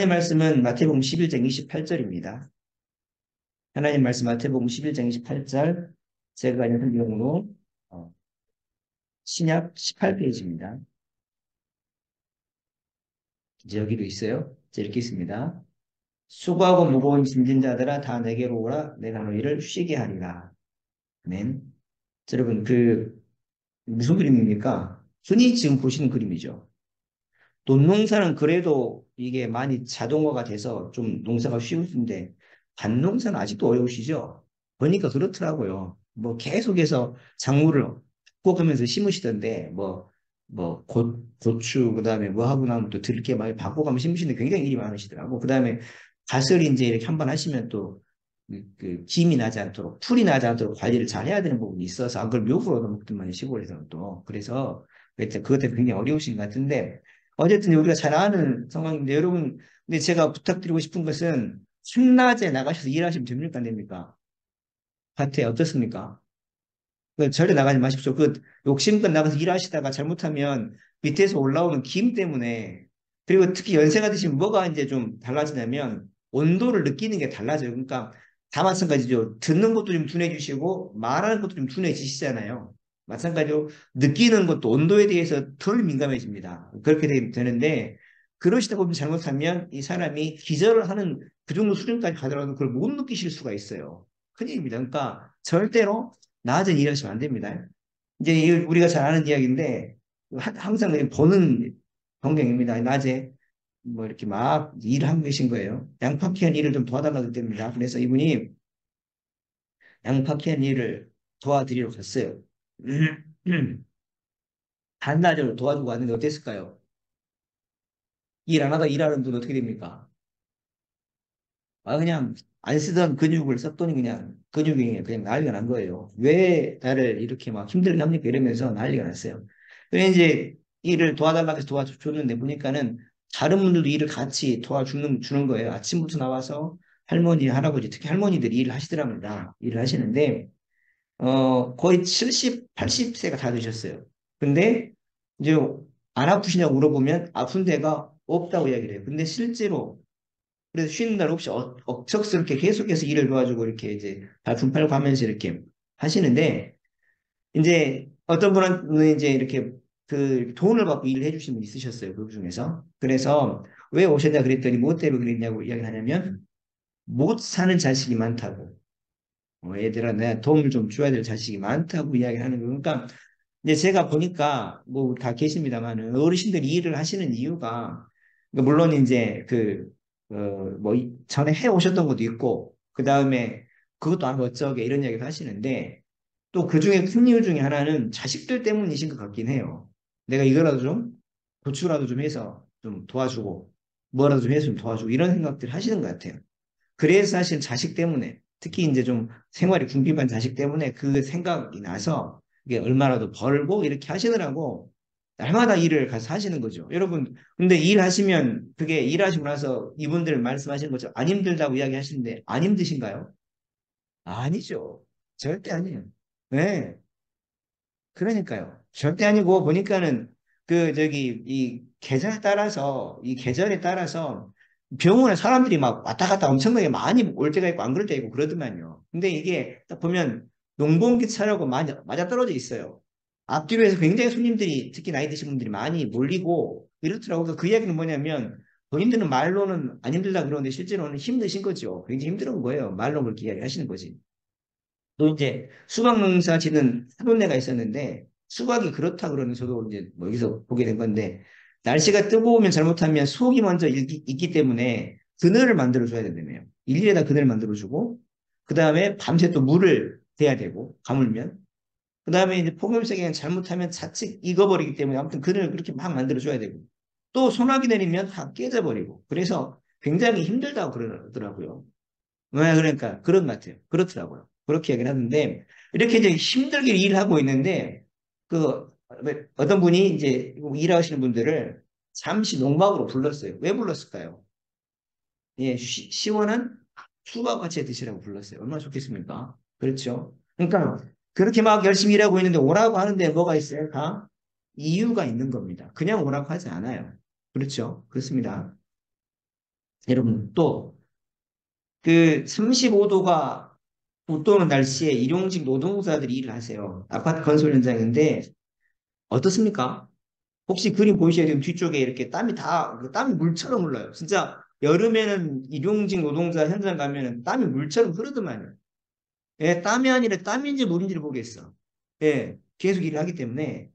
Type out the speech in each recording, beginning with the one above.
하나님 말씀은 마태복음 11장 28절입니다. 하나님 말씀 마태복음 11장 28절 제가 읽은 성경으로 신약 18페이지입니다. 이제 여기도 있어요. 이제 읽겠습니다. 수고하고 무거운 짐진 자들아 다 내게로 오라 내가 너희를 쉬게 하리라. 아멘. 여러분 무슨 그림입니까? 흔히 지금 보시는 그림이죠. 논농사는 그래도 이게 많이 자동화가 돼서 좀 농사가 쉬운데 밭농사는 아직도 어려우시죠? 보니까 그렇더라고요. 뭐 계속해서 작물을 바꿔가면서 심으시던데 고추 그다음에 뭐 하고 나면 또 들깨 막 바꿔가면서 심으시는데 굉장히 일이 많으시더라고. 그다음에 밭을 이제 이렇게 한번 하시면 또 김이 나지 않도록 풀이 나지 않도록 관리를 잘 해야 되는 부분이 있어서 안 그걸 묘구로 얻어먹더만 시골에서는 또 그래서 그것 때문에 굉장히 어려우신 것 같은데 어쨌든 우리가 잘 아는 상황인데 여러분 근데 제가 부탁드리고 싶은 것은 한낮에 나가셔서 일하시면 됩니까 안 됩니까? 밭에 어떻습니까? 절대 나가지 마십시오. 욕심껏 나가서 일하시다가 잘못하면 밑에서 올라오는 김 때문에 그리고 특히 연세가 드시면 뭐가 이제 좀 달라지냐면 온도를 느끼는 게 달라져요. 그러니까 다 마찬가지죠. 듣는 것도 좀 둔해지시고 말하는 것도 좀 둔해지시잖아요. 마찬가지로 느끼는 것도 온도에 대해서 덜 민감해집니다. 그렇게 되는데 그러시다 보면 잘못하면 이 사람이 기절을 하는 그 정도 수준까지 가더라도 그걸 못 느끼실 수가 있어요. 큰일입니다. 그러니까 절대로 낮에 일하시면 안 됩니다. 이제 우리가 잘 아는 이야기인데 항상 보는 광경입니다. 낮에 뭐 이렇게 막 일하고 계신 거예요. 양파 캐는 일을 좀 도와달라고 됩니다. 그래서 이분이 양파 캐는 일을 도와드리러 갔어요. 한나절 도와주고 왔는데 어땠을까요? 일 안 하다 일하는 분 어떻게 됩니까? 그냥 안 쓰던 근육을 썼더니 그냥 근육이 그냥 난리가 난 거예요. 왜 나를 이렇게 막 힘들게 합니까? 이러면서 난리가 났어요. 그래 이제 일을 도와달라고 해서 도와줬는데 보니까는 다른 분들도 일을 같이 주는 거예요. 아침부터 나와서 할머니, 할아버지, 특히 할머니들이 일을 하시더랍니다. 일을 하시는데 거의 70, 80세가 다 되셨어요. 근데 이제 안 아프시냐고 물어보면 아픈 데가 없다고 이야기를 해요. 근데 실제로 그래서 쉬는 날 없이 억척스럽게 계속해서 일을 도와주고 이렇게 이제 발품 팔고 하면서 이렇게 하시는데 이제 어떤 분은 이제 이렇게 돈을 받고 일을 해주신 분 있으셨어요. 그 중에서. 그래서 왜 오셨냐 그랬더니 뭐 때문에 그랬냐고 이야기를 하냐면 못 사는 자식이 많다고. 얘들아 내가 도움을 좀 줘야 될 자식이 많다고 이야기하는 거. 그러니까 이제 제가 보니까 뭐 다 계십니다만은 어르신들이 일을 하시는 이유가 그러니까 물론 이제 전에 해 오셨던 것도 있고 그 다음에 그것도 안 어쩌게 이런 이야기를 하시는데 또 그 중에 큰 이유 중에 하나는 자식들 때문이신 것 같긴 해요. 내가 이거라도 좀 고추라도 좀 해서 좀 도와주고 뭐라도 좀 해서 좀 도와주고 이런 생각들 하시는 것 같아요. 그래서 사실 자식 때문에 특히 이제 좀 생활이 궁핍한 자식 때문에 그 생각이 나서 이게 얼마라도 벌고 이렇게 하시느라고 날마다 일을 가서 하시는 거죠. 여러분, 근데 일하시면 그게 일하시고 나서 이분들 말씀하시는 것처럼 안 힘들다고 이야기하시는데 안 힘드신가요? 아니죠. 절대 아니에요. 네. 그러니까요. 절대 아니고 보니까는 이 계절에 따라서 병원에 사람들이 막 왔다 갔다 엄청나게 많이 올 때가 있고 안 그럴 때가 있고 그러더만요. 근데 이게 딱 보면 농번기차라고 맞아 떨어져 있어요. 앞뒤로해서 굉장히 손님들이 특히 나이 드신 분들이 많이 몰리고 이렇더라고요. 그래서 그 이야기는 뭐냐면 본인들은 말로는 안 힘들다 그러는데 실제로는 힘드신 거죠. 굉장히 힘든 거예요. 말로 그렇게 이야기하시는 거지. 또 이제 수박 농사 짓는 사돈네가 있었는데 수박이 그렇다 그러는 저도 이제 뭐 여기서 보게 된 건데 날씨가 뜨거우면 잘못하면 수옥이 먼저 있기 때문에 그늘을 만들어 줘야 된다며요. 일일에다 그늘을 만들어 주고 그 다음에 밤새 또 물을 대야 되고 가물면 그 다음에 이제 폭염sek에는 잘못하면 자칫 익어버리기 때문에 아무튼 그늘을 그렇게 막 만들어 줘야 되고 또 소나기 내리면 다 깨져버리고 그래서 굉장히 힘들다고 그러더라고요. 네, 그러니까 그런 것 같아요. 그렇더라고요. 그렇게 얘기를 하는데 이렇게 이제 힘들게 일하고 있는데 그 어떤 분이 이제 일하시는 분들을 잠시 농막으로 불렀어요. 왜 불렀을까요? 예, 시원한 수박같이 드시라고 불렀어요. 얼마나 좋겠습니까? 그렇죠. 그러니까 그렇게 막 열심히 일하고 있는데 오라고 하는데 뭐가 있어요? 다 이유가 있는 겁니다. 그냥 오라고 하지 않아요. 그렇죠. 그렇습니다. 여러분, 또, 그 35도가 웃도는 날씨에 일용직 노동자들이 일을 하세요. 아파트 건설 현장인데, 어떻습니까? 혹시 그림 보이셔야 되면 뒤쪽에 이렇게 땀이 다, 그 땀이 물처럼 흘러요. 진짜 여름에는 일용직 노동자 현장 가면은 땀이 물처럼 흐르더만요. 예, 땀이 아니라 땀인지 물인지를 모르겠어. 예, 계속 일을 하기 때문에.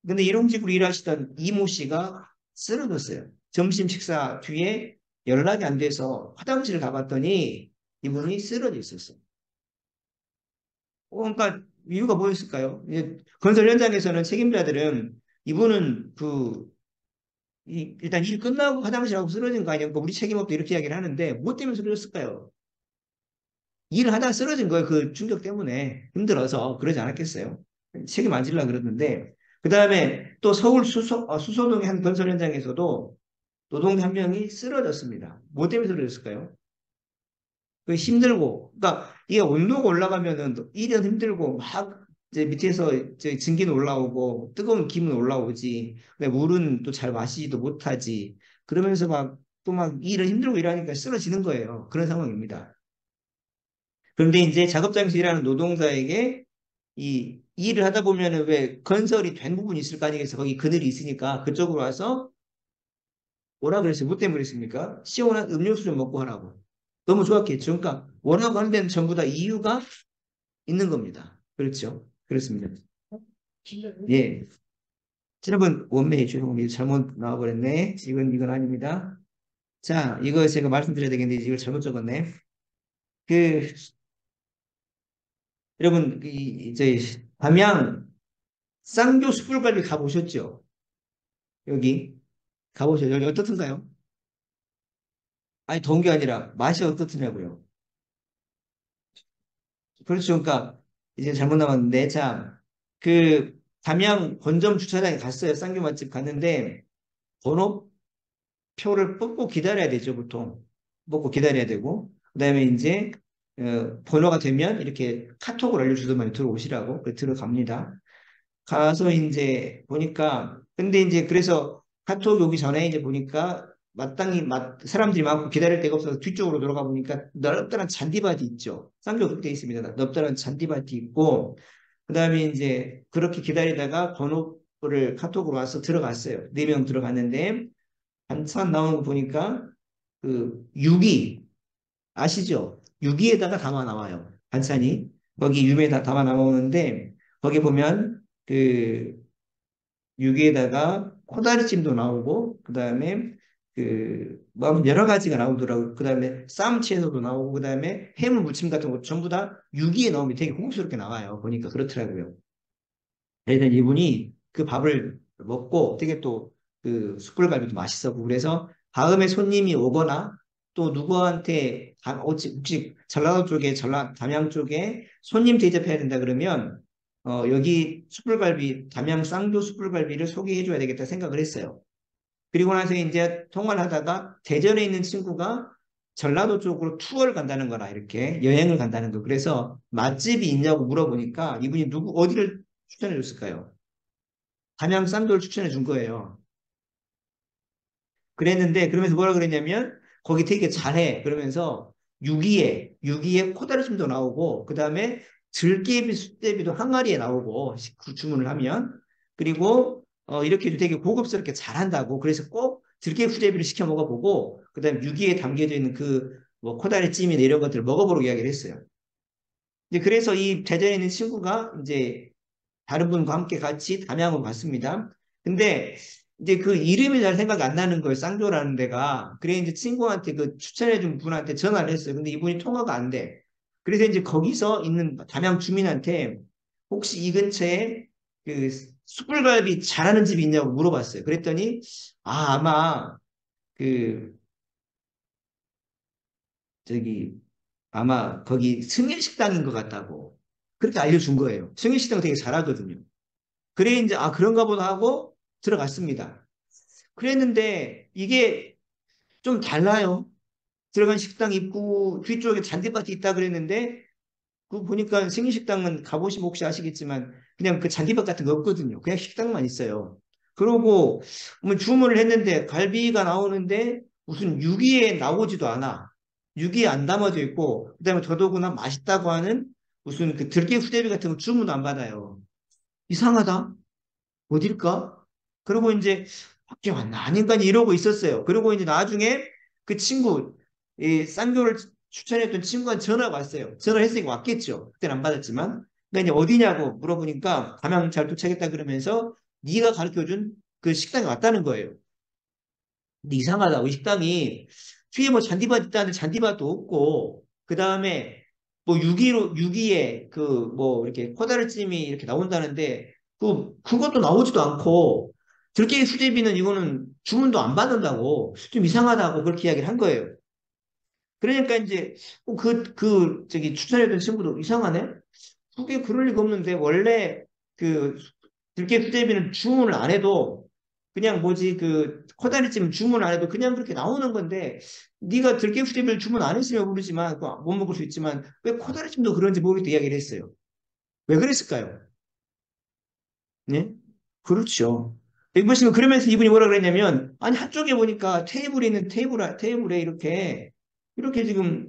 근데 일용직으로 일하시던 이모 씨가 쓰러졌어요. 점심 식사 뒤에 연락이 안 돼서 화장실을 가봤더니 이분이 쓰러져 있었어요. 그러니까 이유가 뭐였을까요? 건설 현장에서는 책임자들은 이분은 일단 일 끝나고 화장실 하고 쓰러진 거 아니야? 우리 책임 없다 이렇게 이야기를 하는데 뭐 때문에 쓰러졌을까요? 일을 하다가 쓰러진 거예요. 그 충격 때문에 힘들어서 그러지 않았겠어요? 책임 안 지려고 그러는데 그 다음에 또 서울 수소동의 한 건설 현장에서도 노동자 한 명이 쓰러졌습니다. 뭐 때문에 쓰러졌을까요? 그 힘들고, 그러니까 이게 온도가 올라가면은 일은 힘들고 막 이제 밑에서 이제 증기는 올라오고 뜨거운 기분 올라오지. 근데 물은 또 잘 마시지도 못하지. 그러면서 막 또 막 일을 힘들고 일하니까 쓰러지는 거예요. 그런 상황입니다. 그런데 이제 작업장에서 일하는 노동자에게 이 일을 하다 보면은 왜 건설이 된 부분이 있을 거 아니겠어요? 거기 그늘이 있으니까 그쪽으로 와서 뭐라 그랬어요? 뭐 때문에 그랬습니까? 시원한 음료수 좀 먹고 하라고. 너무 좋았겠죠. 그러니까 원하고 하는 데는 전부 다 이유가 있는 겁니다. 그렇죠? 그렇습니다. 예. 여러분, 원메이 죄송합니다. 잘못 나와버렸네. 이건 아닙니다. 자, 이거 제가 말씀드려야 되겠는데, 이걸 잘못 적었네. 그, 여러분, 이제, 담양 쌍교 숯불갈비 가보셨죠? 여기. 가보셨죠? 여기 어떻던가요? 아니, 더운 게 아니라 맛이 어떻더냐고요. 그렇죠. 그러니까, 이제 잘못 나왔는데, 자, 그, 담양 본점 주차장에 갔어요. 쌍교 맛집 갔는데, 번호표를 뽑고 기다려야 되죠, 보통. 뽑고 기다려야 되고. 그 다음에 이제, 번호가 되면 이렇게 카톡을 알려주더만 들어오시라고. 그래 들어갑니다. 가서 이제 보니까, 근데 이제 그래서 카톡 오기 전에 이제 보니까 마땅히 사람들이 많고 기다릴 데가 없어서 뒤쪽으로 돌아가 보니까 넓다란 잔디밭이 있죠. 쌍교 그렇게 있습니다. 넓다란 잔디밭이 있고, 그 다음에 이제 그렇게 기다리다가 번호를 카톡으로 와서 들어갔어요. 4명 들어갔는데, 반찬 나오는 거 보니까 그 유기 아시죠? 유기에다가 담아 나와요. 반찬이 거기 유기에다 담아 나오는데 거기 보면 그 유기에다가 코다리찜도 나오고 그다음에 그뭐 여러 가지가 나오더라고요. 그다음에 쌈채소도 나오고 그다음에 해물 무침 같은 거 전부 다 유기에 나오면 되게 고급스럽게 나와요. 보니까 그렇더라고요. 그래서 이분이 그 밥을 먹고 되게 또 그 숯불갈비도 맛있었고 그래서 다음에 손님이 오거나 또 누구한테 혹시 전라도 쪽에 담양 쪽에 손님 대접해야 된다 그러면 여기 숯불갈비 담양 쌍도 숯불갈비를 소개해 줘야 되겠다 생각을 했어요. 그리고 나서 이제 통화를 하다가 대전에 있는 친구가 전라도 쪽으로 투어를 간다는 거라 이렇게 여행을 간다는 거. 그래서 맛집이 있냐고 물어보니까 이분이 어디를 추천해 줬을까요? 담양 쌍도를 추천해 준 거예요. 그랬는데 그러면서 뭐라 그랬냐면 거기 되게 잘해. 그러면서 유기에 코다리찜도 나오고 그다음에 들깨비 숯대비도 항아리에 나오고 주문을 하면 그리고 이렇게 되게 고급스럽게 잘한다고. 그래서 꼭 들깨 수제비를 시켜 먹어보고 그다음에 유기에 담겨져 있는 그 뭐 코다리찜이나 이런 것들을 먹어보라고 이야기를 했어요. 이제 그래서 이 대전에 있는 친구가 이제 다른 분과 함께 같이 담양으로 갔습니다. 근데 이제 그 이름이 잘 생각이 안 나는 거예요. 쌍조라는 데가. 그래 이제 친구한테 그 추천해준 분한테 전화를 했어요. 근데 이분이 통화가 안 돼. 그래서 이제 거기서 있는 담양 주민한테 혹시 이 근처에 그 숯불갈비 잘하는 집이 있냐고 물어봤어요. 그랬더니 아마 그 저기 아마 거기 승일식당인 것 같다고 그렇게 알려준 거예요. 승일식당 되게 잘하거든요. 그래 이제 그런가 보다 하고 들어갔습니다. 그랬는데 이게 좀 달라요. 들어간 식당 입구 뒤쪽에 잔디밭이 있다 그랬는데 그 보니까 생일식당은 가보시면 혹시 아시겠지만 그냥 그 잔디밭 같은 거 없거든요. 그냥 식당만 있어요. 그러고 뭐 주문을 했는데 갈비가 나오는데 무슨 유기에 나오지도 않아. 유기에 안 담아져 있고, 그다음에 더더구나 맛있다고 하는 무슨 그 들깨 수제비 같은 거 주문도 안 받아요. 이상하다. 어딜까? 그리고 이제 밖에 왔나 아닌가 이러고 있었어요. 그리고 이제 나중에 그 친구, 이 쌍교를 추천했던 친구한테 전화가 왔어요. 전화했으니까 왔겠죠. 그때는 안 받았지만. 그러니까 이제 어디냐고 물어보니까 가면 잘 도착했다 그러면서 네가 가르쳐준 그 식당에 왔다는 거예요. 근데 이상하다. 이 식당이 뒤에 뭐 잔디밭 있다는데 잔디밭도 없고, 그 다음에 뭐 유기에 그 뭐 이렇게 코다리찜이 이렇게 나온다는데, 그것도 나오지도 않고, 들깨 수제비는 이거는 주문도 안 받는다고, 좀 이상하다고 그렇게 이야기를 한 거예요. 그러니까 이제, 저기 추천해준 친구도 이상하네? 그게 그럴 리가 없는데, 원래 그 들깨 수제비는 주문을 안 해도 그냥 뭐지 그 코다리찜 주문 안 해도 그냥 그렇게 나오는 건데 네가 들깨 수제비를 주문 안 했으면 모르지만 못 먹을 수 있지만 왜 코다리찜도 그런지 모르겠다 이야기를 했어요. 왜 그랬을까요? 네? 그렇죠. 보시면 그러면서 이분이 뭐라 그랬냐면 아니 한쪽에 보니까 테이블에 있는 테이블에 이렇게 지금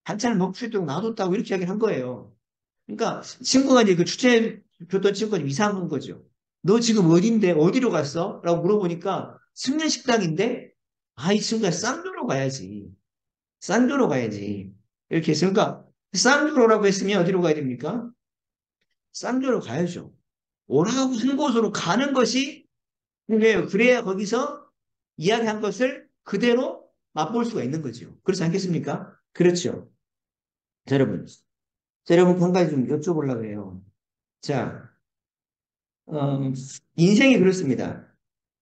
반찬을 먹을 수 있도록 놔뒀다고 이렇게 이야기를 한 거예요. 그러니까 친구가 이제 그 추천해 줬던 친구가 좀 이상한 거죠. 너 지금 어딘데? 어디로 갔어? 라고 물어보니까 승려식당인데 아, 이 친구가 쌍교로 가야지. 쌍교로 가야지. 이렇게 해서 그러니까 쌍교로라고 했으면 어디로 가야 됩니까? 쌍교로 가야죠. 오라고 한 곳으로 가는 것이 중요해요. 그래야 거기서 이야기한 것을 그대로 맛볼 수가 있는 거죠. 그렇지 않겠습니까? 그렇죠. 자, 여러분. 자, 여러분, 한 가지 좀 여쭤보려고 해요. 자, 어, 인생이 그렇습니다.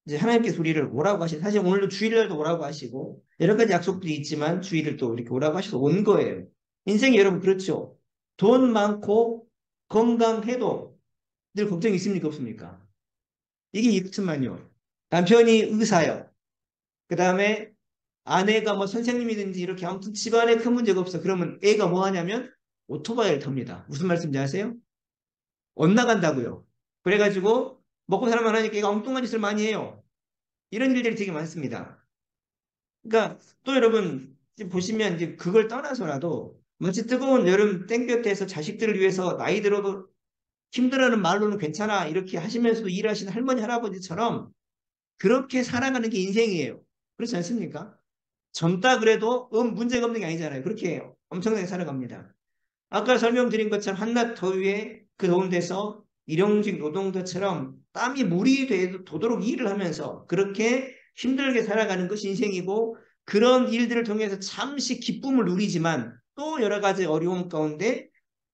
이제 하나님께서 우리를 오라고 사실 오늘도 주일날도 오라고 하시고, 여러 가지 약속들이 있지만 주일을 또 이렇게 오라고 하셔서 온 거예요. 인생이 여러분 그렇죠. 돈 많고 건강해도 늘 걱정이 있습니까? 없습니까? 이게 이렇지만요. 남편이 의사요. 그 다음에 아내가 뭐 선생님이든지 이렇게 아무튼 집안에 큰 문제가 없어. 그러면 애가 뭐 하냐면 오토바이를 탑니다. 무슨 말씀인지 아세요? 엇나간다고요. 그래가지고 먹고 살만 하니까 얘가 엉뚱한 짓을 많이 해요. 이런 일들이 되게 많습니다. 그러니까 또 여러분 이제 보시면 이제 그걸 떠나서라도 마치 뜨거운 여름 땡볕에서 자식들을 위해서 나이 들어도 힘들어하는 말로는 괜찮아 이렇게 하시면서도 일하시는 할머니 할아버지처럼 그렇게 살아가는 게 인생이에요. 그렇지 않습니까? 젊다 그래도 문제가 없는 게 아니잖아요. 그렇게 엄청나게 살아갑니다. 아까 설명드린 것처럼 한낮 더위에 그 더운 데서 일용직 노동자처럼 땀이 물이 도도록 일을 하면서 그렇게 힘들게 살아가는 것이 인생이고 그런 일들을 통해서 잠시 기쁨을 누리지만 또 여러 가지 어려움 가운데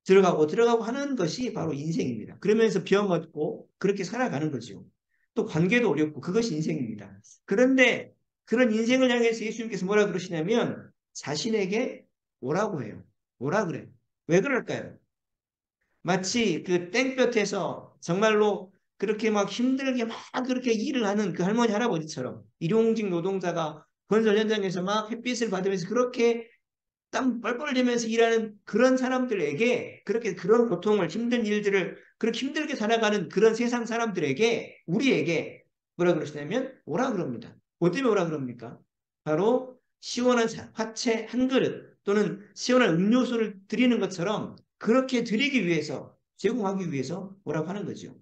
들어가고 하는 것이 바로 인생입니다. 그러면서 병 얻고 그렇게 살아가는 거죠. 또 관계도 어렵고 그것이 인생입니다. 그런데 그런 인생을 향해서 예수님께서 뭐라 그러시냐면 자신에게 오라고 해요. 오라 그래. 왜 그럴까요? 마치 그 땡볕에서 정말로 그렇게 막 힘들게 막 그렇게 일을 하는 그 할머니 할아버지처럼 일용직 노동자가 건설 현장에서 막 햇빛을 받으면서 그렇게 땀 뻘뻘 흘리면서 일하는 그런 사람들에게 그렇게 그런 고통을 힘든 일들을 그렇게 힘들게 살아가는 그런 세상 사람들에게 우리에게 뭐라 그러시냐면 오라 그럽니다. 뭐 때문에 오라 그럽니까? 바로 시원한 화채 한 그릇 또는 시원한 음료수를 드리는 것처럼 그렇게 드리기 위해서 제공하기 위해서 오라고 하는 거죠.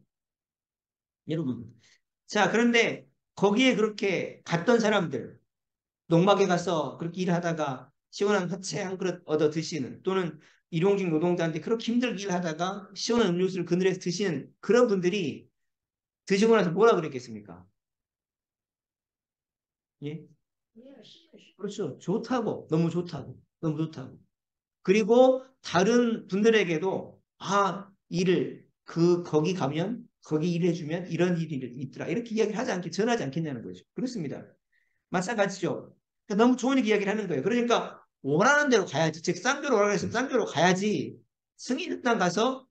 여러분. 자, 그런데 거기에 그렇게 갔던 사람들 농막에 가서 그렇게 일하다가 시원한 화채 한 그릇 얻어 드시는 또는 일용직 노동자한테 그렇게 힘들게 일하다가 시원한 음료수를 그늘에서 드시는 그런 분들이 드시고 나서 뭐라 그랬겠습니까? 예? 그렇죠. 좋다고. 너무 좋다고. 너무 좋다고. 그리고 다른 분들에게도 거기 가면 거기 일해주면 이런 일이 있더라. 이렇게 이야기를 하지 않게 전하지 않겠냐는 거죠. 그렇습니다. 마찬가지죠. 그러니까 너무 좋은 이야기를 하는 거예요. 그러니까 원하는 대로 가야지. 즉 쌍교로 오라고 했으면 쌍교로 가야지. 승인일당 가서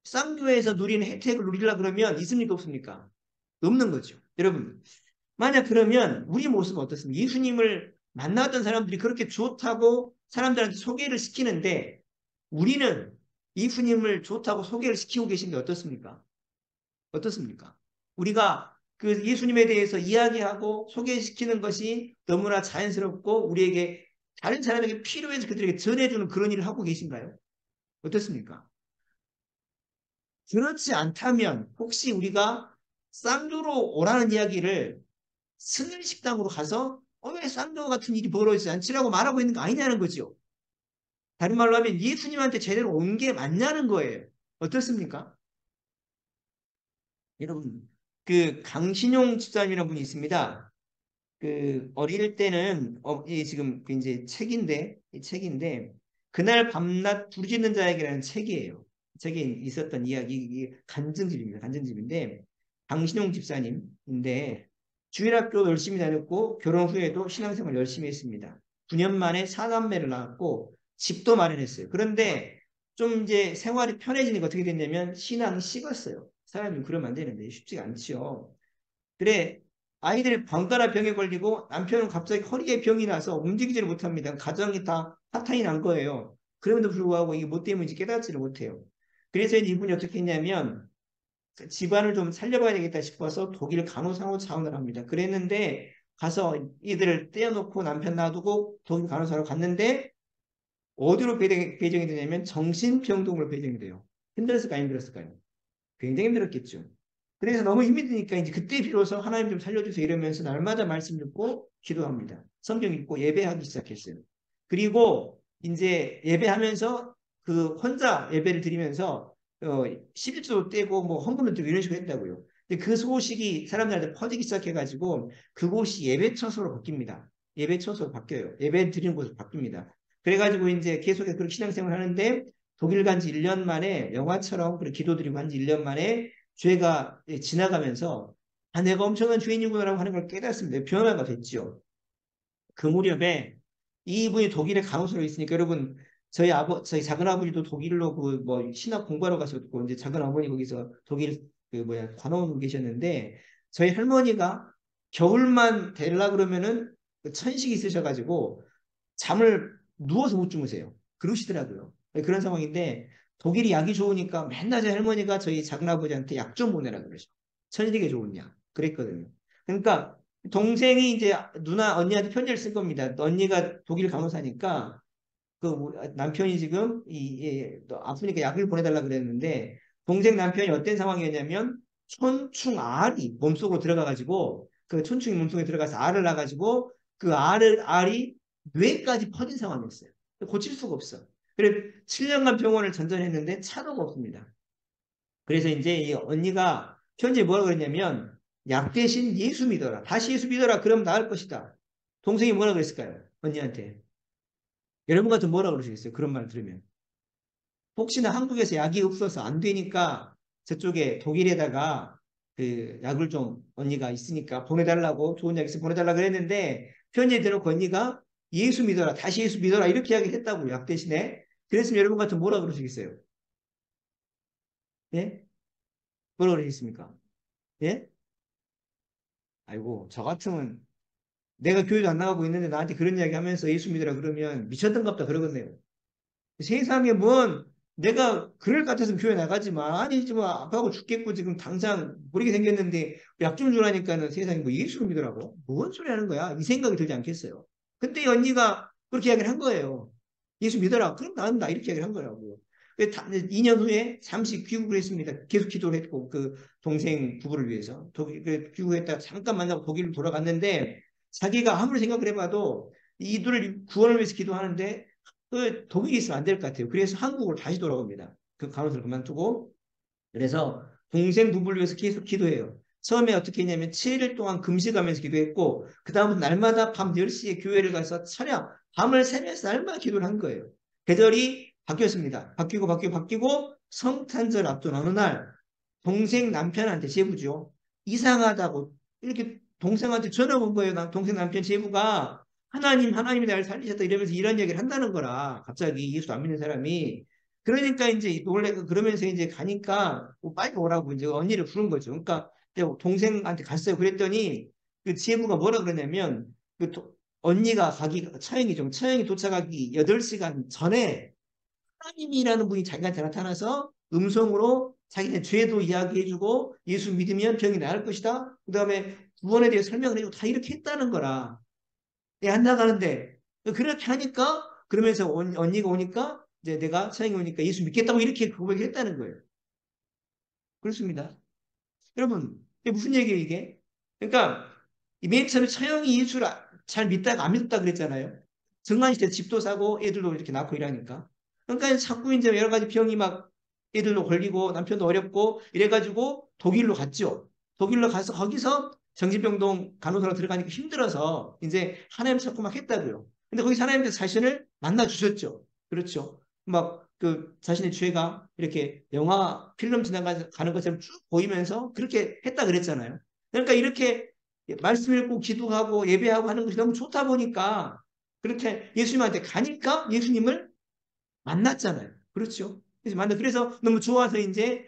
쌍교에서 누리는 혜택을 누리려 그러면 있습니까 없습니까? 없는 거죠. 여러분 만약 그러면 우리 모습은 어떻습니까? 예수님을 만났던 사람들이 그렇게 좋다고 사람들한테 소개를 시키는데 우리는 예수님을 좋다고 소개를 시키고 계신 게 어떻습니까? 어떻습니까? 우리가 그 예수님에 대해서 이야기하고 소개시키는 것이 너무나 자연스럽고 우리에게 다른 사람에게 필요해서 그들에게 전해주는 그런 일을 하고 계신가요? 어떻습니까? 그렇지 않다면 혹시 우리가 쌍두로 오라는 이야기를 승일 식당으로 가서 왜 쌍두 같은 일이 벌어지지 않지라고 말하고 있는 거 아니냐는 거죠. 다른 말로 하면 예수님한테 제대로 온 게 맞냐는 거예요. 어떻습니까? 여러분, 그 강신용 집사님이라는 분이 있습니다. 그 어릴 때는 이 지금 그 이제 책인데 이 책인데 그날 밤낮 부르짖는 자에게라는 책이에요. 책에 있었던 이야기 이게 간증집입니다. 간증집인데 강신용 집사님인데 주일학교 열심히 다녔고 결혼 후에도 신앙생활 열심히 했습니다. 9년 만에 사남매를 낳았고 집도 마련했어요. 그런데 좀 이제 생활이 편해지니까 어떻게 됐냐면 신앙이 식었어요. 사람이 그러면 안 되는데 쉽지가 않죠. 그래 아이들이 방가라 병에 걸리고 남편은 갑자기 허리에 병이 나서 움직이지를 못합니다. 가정이 다 파탄이 난 거예요. 그럼에도 불구하고 이게 뭐 때문인지 깨닫지를 못해요. 그래서 이분이 어떻게 했냐면 집안을 좀 살려봐야 되겠다 싶어서 독일 간호사로 자원을 합니다. 그랬는데 가서 이들을 떼어놓고 남편 놔두고 독일 간호사로 갔는데 어디로 배정이 되냐면 정신병동으로 배정이 돼요. 힘들었을까요? 힘들었을까요? 굉장히 힘들었겠죠. 그래서 너무 힘이 드니까 이제 그때 비로소 하나님 좀 살려주세요 이러면서 날마다 말씀 듣고 기도합니다. 성경 읽고 예배하기 시작했어요. 그리고 이제 예배하면서 그 혼자 예배를 드리면서 11조도 떼고 뭐 헌금도 떼고 이런 식으로 했다고요. 근데 그 소식이 사람들한테 퍼지기 시작해가지고 그곳이 예배 처소로 바뀝니다. 예배 처소로 바뀌어요. 예배 드리는 곳으로 바뀝니다. 그래가지고 이제 계속해서 그렇게 신앙생활을 하는데 독일 간지 1년 만에 영화처럼 그렇게 기도드리고 간지 1년 만에 죄가 지나가면서 내가 엄청난 죄인이구나라고 하는 걸 깨닫습니다. 변화가 됐죠. 그 무렵에 이분이 독일에 간호사로 있으니까 여러분 저희 작은 아버지도 독일로 그 뭐 신학 공부하러 가셨고 이제 작은 어머니 거기서 독일 그 뭐야 간호원으로 계셨는데 저희 할머니가 겨울만 되려 그러면은 그 천식이 있으셔가지고 잠을 누워서 못 주무세요. 그러시더라고요. 그런 상황인데 독일이 약이 좋으니까 맨날 저희 할머니가 저희 작은아버지한테 약 좀 보내라 그러죠. 천일이게 좋은 약. 그랬거든요. 그러니까 동생이 이제 누나 언니한테 편지를 쓴 겁니다. 언니가 독일 간호사니까 그 남편이 지금 아프니까 약을 보내달라 그랬는데 동생 남편이 어떤 상황이었냐면 촌충알이 몸속으로 들어가가지고 그 촌충이 몸속에 들어가서 알을 낳아가지고 그 알이 뇌까지 퍼진 상황이었어요. 고칠 수가 없어. 그래 7년간 병원을 전전했는데 차도가 없습니다. 그래서 이제 이 언니가 편지에 뭐라 그랬냐면 약 대신 예수 믿어라. 다시 예수 믿어라. 그럼 나을 것이다. 동생이 뭐라 그랬을까요? 언니한테. 여러분 같은 뭐라 그러시겠어요? 그런 말 들으면. 혹시나 한국에서 약이 없어서 안 되니까 저쪽에 독일에다가 그 약을 좀 언니가 있으니까 보내달라고 좋은 약 있으면 보내달라 그랬는데 편지에 대놓고 언니가 예수 믿어라. 다시 예수 믿어라. 이렇게 이야기했다고 약 대신에. 그랬으면 여러분 같은 뭐라 그러시겠어요? 예? 뭐라 그러시겠습니까? 예? 아이고 저 같으면 내가 교회도 안 나가고 있는데 나한테 그런 이야기 하면서 예수 믿으라 그러면 미쳤던갑다 그러겠네요. 세상에 뭔 내가 그럴 것 같아서 교회 나가지만 아니지 뭐 아파하고 죽겠고 지금 당장 모르게 생겼는데 약 좀 주라니까는 세상에 뭐 예수를 믿으라고? 뭔 소리 하는 거야? 이 생각이 들지 않겠어요? 근데 이 언니가 그렇게 이야기를 한 거예요. 예수 믿어라. 그럼 나는 나 이렇게 이야기를 한 거라고. 2년 후에 잠시 귀국을 했습니다. 계속 기도를 했고 그 동생 부부를 위해서 귀국했다가 잠깐 만나고 독일로 돌아갔는데 자기가 아무리 생각을 해봐도 이들을 구원을 위해서 기도하는데 그 독일에 있으면 안 될 것 같아요. 그래서 한국으로 다시 돌아옵니다. 그 간호사를 그만두고 그래서 동생 부부를 위해서 계속 기도해요. 처음에 어떻게 했냐면 7일 동안 금식하면서 기도했고 그 다음부터 날마다 밤 10시에 교회를 가서 차량 밤을 새면서 날마다 기도를 한 거예요. 계절이 바뀌었습니다. 바뀌고 성탄절 앞둔 어느 날 동생 남편한테 제부죠. 이상하다고 이렇게 동생한테 전화 온 거예요. 동생 남편 제부가 하나님이 나를 살리셨다 이러면서 이런 얘기를 한다는 거라. 갑자기 예수 안 믿는 사람이. 그러니까 이제 원래 그러면서 이제 가니까 뭐 빨리 오라고 이제 언니를 부른 거죠. 그러니까 동생한테 갔어요. 그랬더니 그 제부가 뭐라 그러냐면 언니가 처형이 도착하기 8시간 전에 하나님이라는 분이 자기한테 나타나서 음성으로 자기네 죄도 이야기해주고 예수 믿으면 병이 나을 것이다. 그 다음에 구원에 대해 설명을 해주고 다 이렇게 했다는 거라. 안 나가는데 그렇게 하니까 그러면서 언니가 오니까 이제 내가 서영이 오니까 예수 믿겠다고 이렇게 고백을 했다는 거예요. 그렇습니다. 여러분 이게 무슨 얘기예요 이게? 그러니까 맨 처음에 서영이 예수를 잘 믿다가 안 믿었다 그랬잖아요. 정관시대 집도 사고 애들도 이렇게 낳고 이러니까. 그러니까 자꾸 이제 여러 가지 병이 막 애들도 걸리고 남편도 어렵고 이래가지고 독일로 갔죠. 독일로 가서 거기서 정신병동 간호사로 들어가니까 힘들어서 이제 하나님 찾고 막 했다고요. 근데 거기서 하나님께서 자신을 만나 주셨죠. 그렇죠. 막 그 자신의 죄가 이렇게 영화 필름 지나가는 것처럼 쭉 보이면서 그렇게 했다 그랬잖아요. 그러니까 이렇게 말씀 읽고 기도하고 예배하고 하는 것이 너무 좋다 보니까 그렇게 예수님한테 가니까 예수님을 만났잖아요. 그렇죠. 그래서 너무 좋아서 이제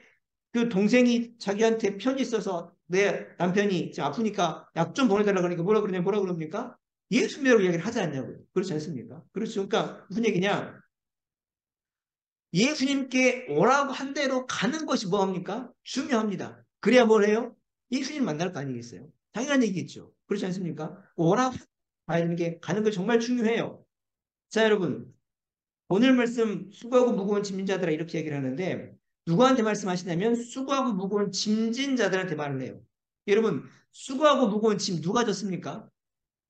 그 동생이 자기한테 편지 써서 내 남편이 지금 아프니까 약 좀 보내달라고 그러니까 뭐라 그럽니까? 예수 믿으라고 이야기를 하지 않냐고요. 그렇지 않습니까? 그렇죠. 그러니까 무슨 얘기냐? 예수님께 오라고 한 대로 가는 것이 뭐합니까? 중요합니다. 그래야 뭘 해요? 예수님 만날 거 아니겠어요? 당연한 얘기겠죠. 그렇지 않습니까? 오라고 가는 게 가는 거 정말 중요해요. 자, 여러분. 오늘 말씀 수고하고 무거운 짐진 자들아 이렇게 얘기를 하는데 누구한테 말씀하시냐면 수고하고 무거운 짐진 자들한테 말을 해요. 여러분 수고하고 무거운 짐 누가 졌습니까?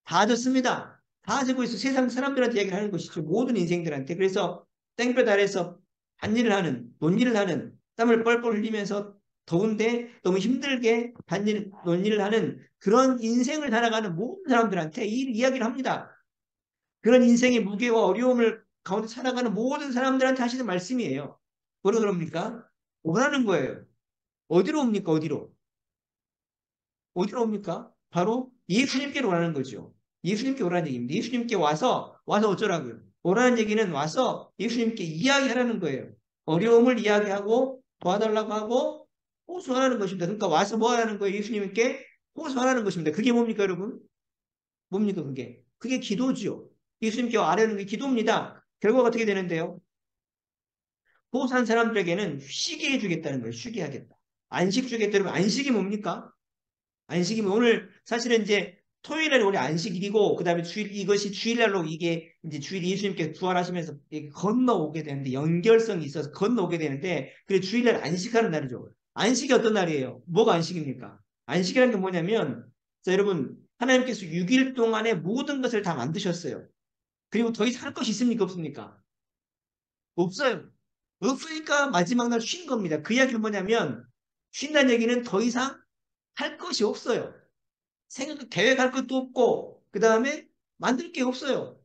다 졌습니다. 다 지고 있어. 세상 사람들한테 얘기를 하는 것이죠. 모든 인생들한테. 그래서 땡볕 아래에서 밭일을 하는, 논일을 하는, 땀을 뻘뻘 흘리면서 더운데 너무 힘들게 밭일, 논일을 하는 그런 인생을 살아가는 모든 사람들한테 이 이야기를 합니다. 그런 인생의 무게와 어려움을 가운데 살아가는 모든 사람들한테 하시는 말씀이에요. 뭐라 그럽니까? 오라는 거예요. 어디로 옵니까? 어디로? 어디로 옵니까? 바로 예수님께로 오라는 거죠. 예수님께 오라는 얘기입니다. 예수님께 와서 어쩌라고요? 오라는 얘기는 와서 예수님께 이야기하라는 거예요. 어려움을 이야기하고 도와달라고 하고 호소하라는 것입니다. 그러니까 와서 뭐 하라는 거예요? 예수님께 호소하라는 것입니다. 그게 뭡니까, 여러분? 뭡니까, 그게? 그게 기도죠. 예수님께 아뢰는 게 기도입니다. 결과가 어떻게 되는데요? 호소한 사람들에게는 쉬게 해주겠다는 거예요. 쉬게 하겠다. 안식 주겠다. 여러분, 안식이 뭡니까? 안식이면 오늘 사실은 이제 토요일날 원래 안식일이고 그다음에 주일 이것이 주일날로 이게 이제 주일 예수님께서 부활하시면서 건너오게 되는데 연결성이 있어서 건너오게 되는데 그래 주일날 안식하는 날이죠. 안식이 어떤 날이에요? 뭐가 안식입니까? 안식이라는 게 뭐냐면 자 여러분 하나님께서 6일 동안에 모든 것을 다 만드셨어요. 그리고 더 이상 할 것이 있습니까? 없습니까? 없어요. 없으니까 마지막 날 쉰 겁니다. 그 이야기는 뭐냐면 쉰다는 얘기는 더 이상 할 것이 없어요. 계획할 것도 없고 그 다음에 만들 게 없어요.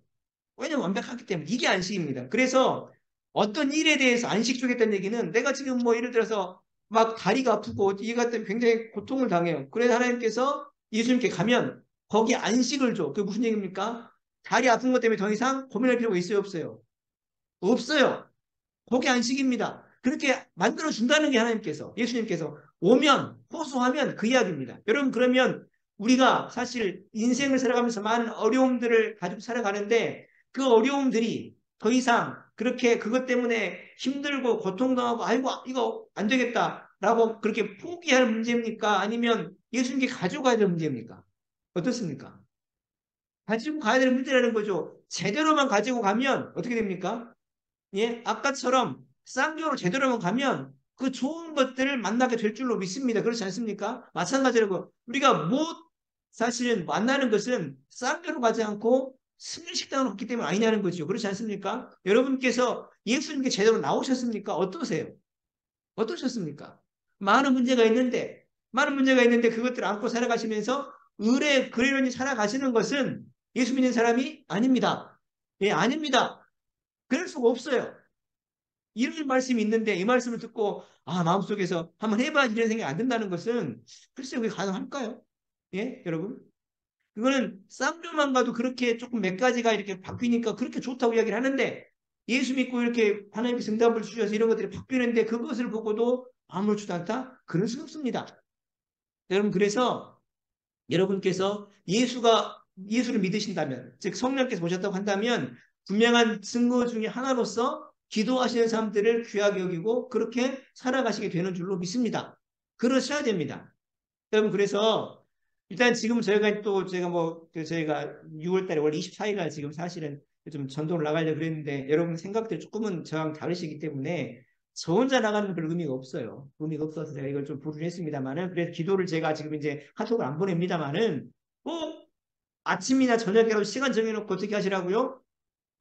왜냐면 완벽하기 때문에 이게 안식입니다. 그래서 어떤 일에 대해서 안식 주겠다는 얘기는 내가 지금 뭐 예를 들어서 막 다리가 아프고 이가 때문에 굉장히 고통을 당해요. 그래서 하나님께서 예수님께 가면 거기 안식을 줘. 그게 무슨 얘기입니까? 다리 아픈 것 때문에 더 이상 고민할 필요가 있어요, 없어요? 없어요. 거기 안식입니다. 그렇게 만들어 준다는 게 하나님께서 예수님께서 오면 호소하면 그 이야기입니다. 여러분 그러면 우리가 사실 인생을 살아가면서 많은 어려움들을 가지고 살아가는데 그 어려움들이 더 이상 그렇게 그것 때문에 힘들고 고통당하고 아이고 이거 안 되겠다라고 그렇게 포기할 문제입니까? 아니면 예수님께 가져가야 될 문제입니까? 어떻습니까? 가지고 가야 될 문제라는 거죠. 제대로만 가지고 가면 어떻게 됩니까? 예, 아까처럼 쌍교로 제대로만 가면 그 좋은 것들을 만나게 될 줄로 믿습니다. 그렇지 않습니까? 마찬가지로 우리가 사실은 만나는 것은 쌍교로 가지 않고 승리식당으로 갔기 때문에 아니냐는 거죠. 그렇지 않습니까? 여러분께서 예수님께 제대로 나오셨습니까? 어떠세요? 어떠셨습니까? 많은 문제가 있는데 그것들을 안고 살아가시면서 그러려니 살아가시는 것은 예수 믿는 사람이 아닙니다. 예, 아닙니다. 그럴 수가 없어요. 이런 말씀이 있는데 이 말씀을 듣고 마음속에서 한번 해봐 이런 생각이 안 든다는 것은 글쎄 그게 가능할까요? 예, 여러분? 그거는 쌍조만 가도 그렇게 조금 몇 가지가 이렇게 바뀌니까 그렇게 좋다고 이야기를 하는데 예수 믿고 이렇게 하나님께 응답을 주셔서 이런 것들이 바뀌는데 그것을 보고도 아무렇지도 않다? 그럴 수는 없습니다. 여러분 그래서 여러분께서 예수를 믿으신다면 즉 성령께서 오셨다고 한다면 분명한 증거 중에 하나로서 기도하시는 사람들을 귀하게 여기고 그렇게 살아가시게 되는 줄로 믿습니다. 그러셔야 됩니다. 여러분, 그래서 일단 지금 저희가 또 제가 저희가 6월 달에 월 24일 날 지금 사실은 좀 전도를 나가려고 그랬는데 여러분 생각들 조금은 저랑 다르시기 때문에 저 혼자 나가는 별 의미가 없어요. 의미가 없어서 제가 이걸 좀 부르긴 했습니다만은, 그래서 기도를 제가 지금 이제 카톡을 안 보냅니다만은 꼭 아침이나 저녁이라도 시간 정해놓고 어떻게 하시라고요?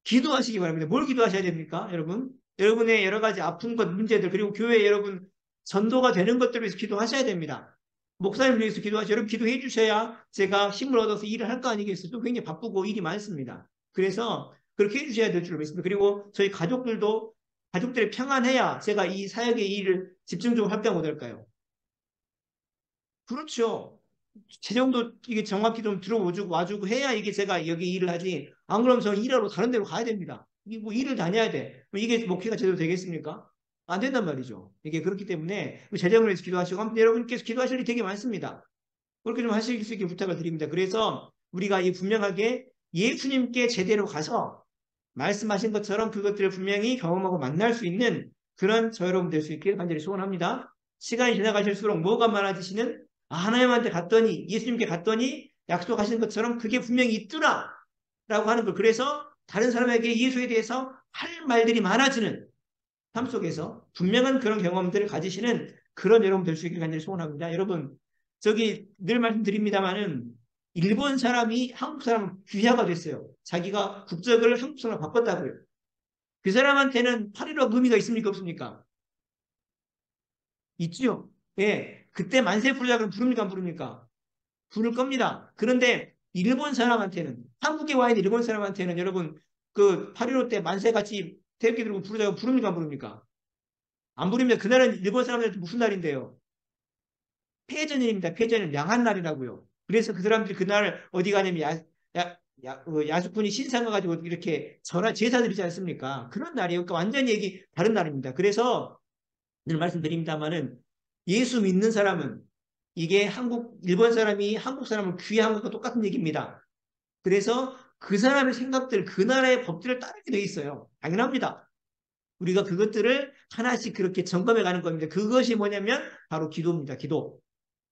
기도하시기 바랍니다. 뭘 기도하셔야 됩니까, 여러분? 여러분의 여러 가지 아픈 것, 문제들, 그리고 교회 여러분 전도가 되는 것들을 위해서 기도하셔야 됩니다. 목사님 위해서 기도하셔야, 여러분 기도해 주셔야 제가 힘을 얻어서 일을 할 거 아니겠어요? 또 굉장히 바쁘고 일이 많습니다. 그래서 그렇게 해주셔야 될 줄 믿습니다. 그리고 저희 가족들도, 가족들이 평안해야 제가 이 사역의 일을 집중적으로 할까 못할까요? 그렇죠. 재정도 이게 정확히 좀 들어오고 와주고 해야 이게 제가 여기 일을 하지. 안 그러면 저는 일하러 다른 데로 가야 됩니다. 이게 뭐 일을 다녀야 돼. 이게 목회가 제대로 되겠습니까? 안 된단 말이죠. 이게 그렇기 때문에 재정을 위해서 기도하시고, 아무튼 여러분께서 기도하실 일이 되게 많습니다. 그렇게 좀 하실 수 있게 부탁을 드립니다. 그래서 우리가 이 분명하게 예수님께 제대로 가서 말씀하신 것처럼 그것들을 분명히 경험하고 만날 수 있는 그런 저 여러분 될 수 있길 간절히 소원합니다. 시간이 지나가실수록 뭐가 많아지시는, 하나님한테 갔더니, 예수님께 갔더니 약속하신 것처럼 그게 분명히 있더라 라고 하는 걸, 그래서 다른 사람에게 예수에 대해서 할 말들이 많아지는 삶 속에서 분명한 그런 경험들을 가지시는 그런 여러분 될 수 있길 간절히 소원합니다. 여러분, 저기 늘 말씀드립니다만은 일본 사람이 한국 사람 귀화가 됐어요. 자기가 국적을 한국 사람으로 바꿨다고요. 그 사람한테는 8.15 의미가 있습니까, 없습니까? 있죠. 예. 그때 만세 부르자 그러면 부릅니까, 안 부릅니까? 부를 겁니다. 그런데 일본 사람한테는, 한국에 와 있는 일본 사람한테는 여러분 그 8.15 때 만세 같이 태극기 들고 부르자고 부릅니까, 안 부릅니까? 안 부릅니다. 그날은 일본 사람들한테 무슨 날인데요? 폐전일입니다. 폐전일, 양한 날이라고요. 그래서 그 사람들이 그날 어디 가냐면 야수꾼이 신상 가가지고 이렇게 제사 드리지 않습니까? 그런 날이에요. 그러니까 완전히 얘기 다른 날입니다. 그래서 늘 말씀드립니다만은 예수 믿는 사람은 이게 일본 사람이 한국 사람을 귀한 것과 똑같은 얘기입니다. 그래서 그 사람의 생각들, 그 나라의 법들을 따르게 돼 있어요. 당연합니다. 우리가 그것들을 하나씩 그렇게 점검해 가는 겁니다. 그것이 뭐냐면 바로 기도입니다. 기도.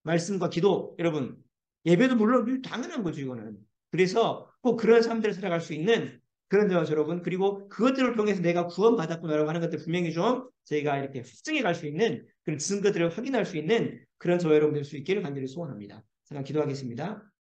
말씀과 기도. 여러분, 예배도 물론 당연한 거죠, 이거는. 그래서 꼭 그런 삶들을 살아갈 수 있는 그런 데와 여러분, 그리고 그것들을 통해서 내가 구원받았구나라고 하는 것들 분명히 좀 저희가 이렇게 확증해 갈 수 있는 그런 증거들을 확인할 수 있는 그런 저와 여러분 될 수 있기를 간절히 소원합니다. 잠깐 기도하겠습니다.